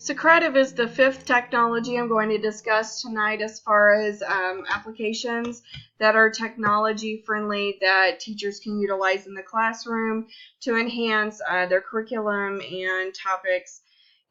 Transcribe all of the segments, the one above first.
Socrative is the fifth technology I'm going to discuss tonight as far as applications that are technology friendly that teachers can utilize in the classroom to enhance their curriculum and topics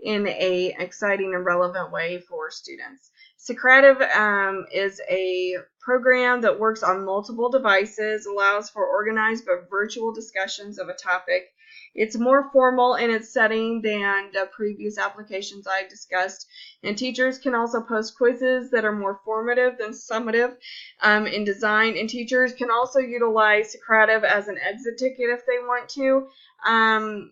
in a exciting and relevant way for students. Socrative is a program that works on multiple devices, allows for organized but virtual discussions of a topic. It's more formal in its setting than the previous applications I've discussed, and teachers can also post quizzes that are more formative than summative in design, and teachers can also utilize Socrative as an exit ticket if they want to.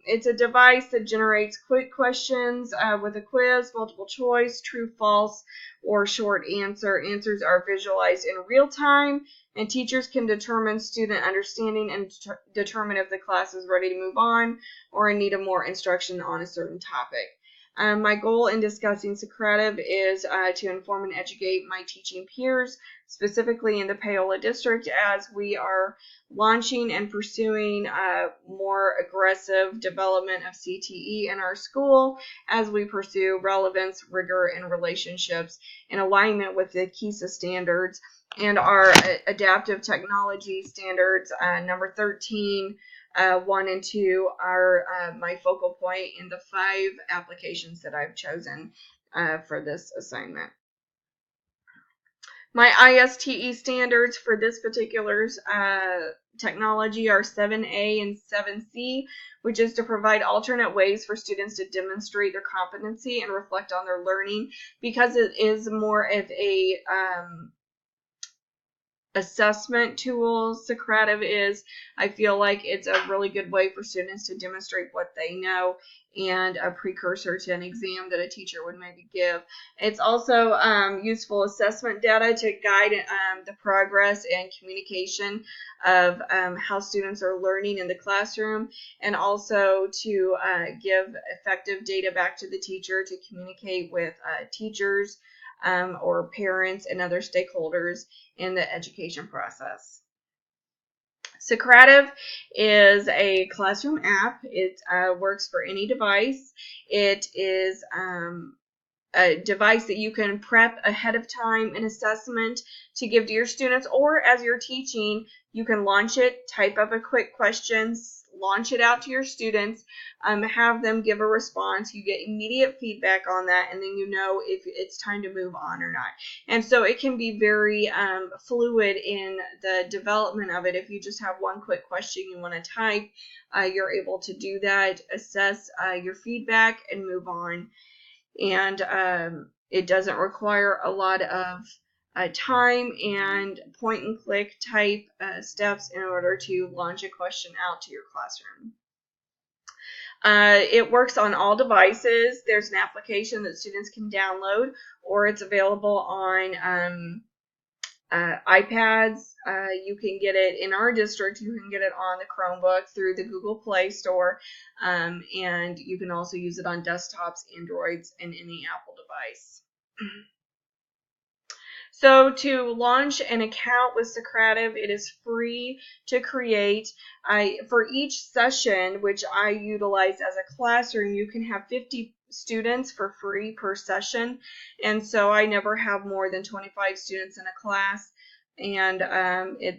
It's a device that generates quick questions with a quiz, multiple choice, true, false, or short answer. Answers are visualized in real time, and teachers can determine student understanding and determine if the class is ready to move on or in need of more instruction on a certain topic. My goal in discussing Socrative is to inform and educate my teaching peers, specifically in the Paola district, as we are launching and pursuing more aggressive development of CTE in our school as we pursue relevance, rigor, and relationships in alignment with the KISA standards and our adaptive technology standards, number 13, 1 and 2 are my focal point in the 5 applications that I've chosen for this assignment. My ISTE standards for this particular technology are 7A and 7C, which is to provide alternate ways for students to demonstrate their competency and reflect on their learning, because it is more of a assessment tool. Socrative is, I feel like it's a really good way for students to demonstrate what they know and a precursor to an exam that a teacher would maybe give. It's also useful assessment data to guide the progress and communication of how students are learning in the classroom, and also to give effective data back to the teacher to communicate with teachers or parents and other stakeholders in the education process. Socrative is a classroom app. It works for any device. It is a device that you can prep ahead of time an assessment to give to your students, or as you're teaching, you can launch it, type up a quick question, launch it out to your students, have them give a response. You get immediate feedback on that, and then you know if it's time to move on or not. And so it can be very fluid in the development of it. If you just have one quick question you want to type, you're able to do that, assess your feedback, and move on. And it doesn't require a lot of time and point and click type steps in order to launch a question out to your classroom. It works on all devices. There's an application that students can download, or it's available on iPads. You can get it in our district. You can get it on the Chromebook through the Google Play Store, and you can also use it on desktops, Androids, and any Apple device. So to launch an account with Socrative, it is free to create. For each session, which I utilize as a classroom, you can have 50 students for free per session, and so I never have more than 25 students in a class, and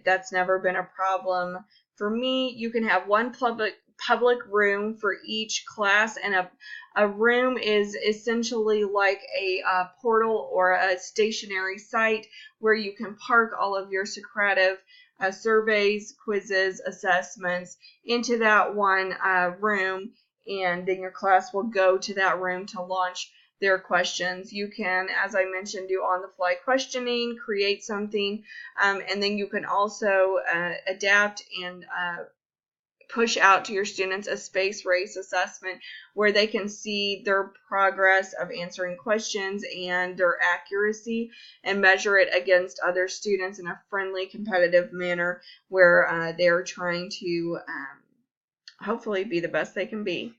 that's never been a problem for me. You can have one public room for each class, and a room is essentially like a portal or a stationary site where you can park all of your Socrative surveys, quizzes, assessments into that one room, and then your class will go to that room to launch their questions. You can, as I mentioned, do on-the-fly questioning, create something, and then you can also adapt and push out to your students a space race assessment where they can see their progress of answering questions and their accuracy, and measure it against other students in a friendly, competitive manner where they are trying to hopefully be the best they can be.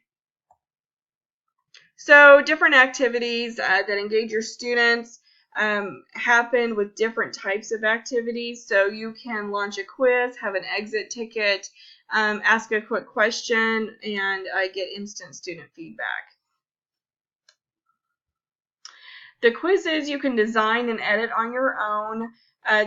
So different activities that engage your students happen with different types of activities. So you can launch a quiz, have an exit ticket, ask a quick question, and get instant student feedback. The quizzes you can design and edit on your own.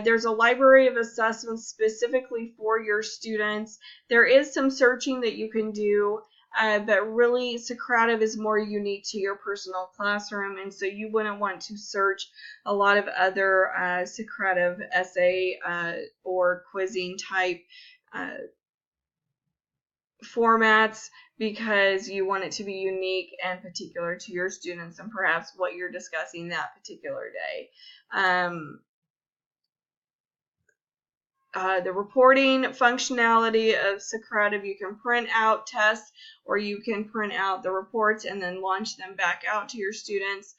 There's a library of assessments specifically for your students. There is some searching that you can do, but really Socrative is more unique to your personal classroom, and so you wouldn't want to search a lot of other Socrative essay or quizzing type formats, because you want it to be unique and particular to your students and perhaps what you're discussing that particular day. The reporting functionality of Socrative, you can print out tests or you can print out the reports and then launch them back out to your students.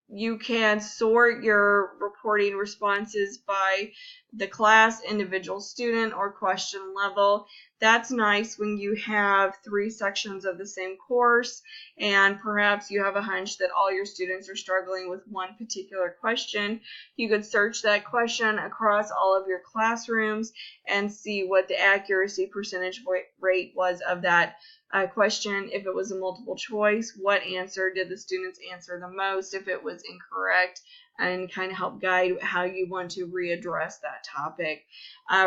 You can sort your reporting responses by the class, individual student, or question level. That's nice when you have 3 sections of the same course and perhaps you have a hunch that all your students are struggling with one particular question. You could search that question across all of your classrooms and see what the accuracy percentage rate was of that question. If it was a multiple choice, what answer did the students answer the most if it was incorrect, and kind of help guide how you want to readdress that topic.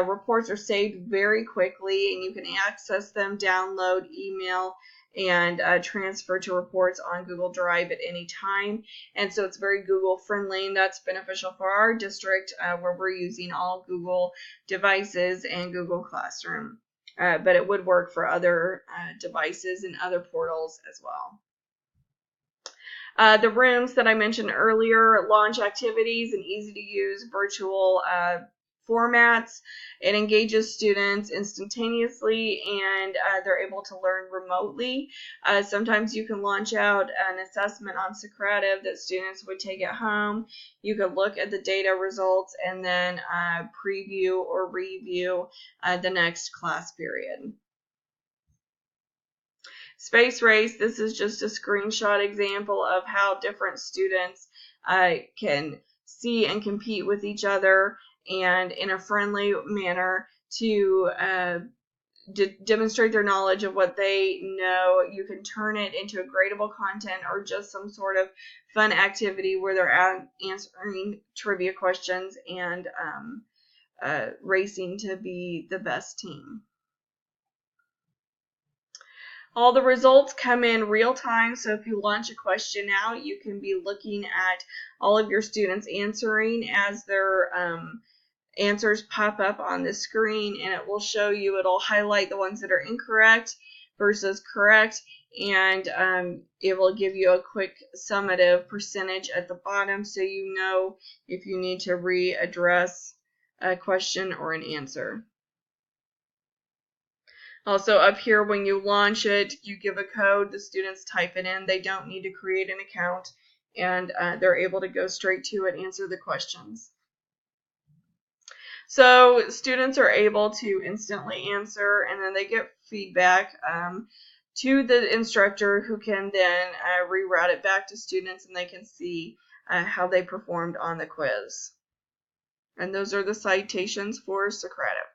Reports are saved very quickly and you can access them, download, email, and transfer to reports on Google Drive at any time. And so it's very Google friendly, and that's beneficial for our district where we're using all Google devices and Google Classroom. But it would work for other devices and other portals as well. The rooms that I mentioned earlier launch activities in easy-to-use virtual formats. It engages students instantaneously, and they're able to learn remotely. Sometimes you can launch out an assessment on Socrative that students would take at home. You could look at the data results and then preview or review the next class period. Space Race, this is just a screenshot example of how different students can see and compete with each other and in a friendly manner to demonstrate their knowledge of what they know. You can turn it into a gradable content or just some sort of fun activity where they're answering trivia questions and racing to be the best team. All the results come in real time, so if you launch a question out, you can be looking at all of your students answering as their answers pop up on the screen, and it will show you, it'll highlight the ones that are incorrect versus correct, and it will give you a quick summative percentage at the bottom so you know if you need to readdress a question or an answer. Also up here, when you launch it, you give a code, the students type it in, they don't need to create an account, and they're able to go straight to it, answer the questions. So students are able to instantly answer, and then they get feedback to the instructor, who can then reroute it back to students, and they can see how they performed on the quiz. And those are the citations for Socrative.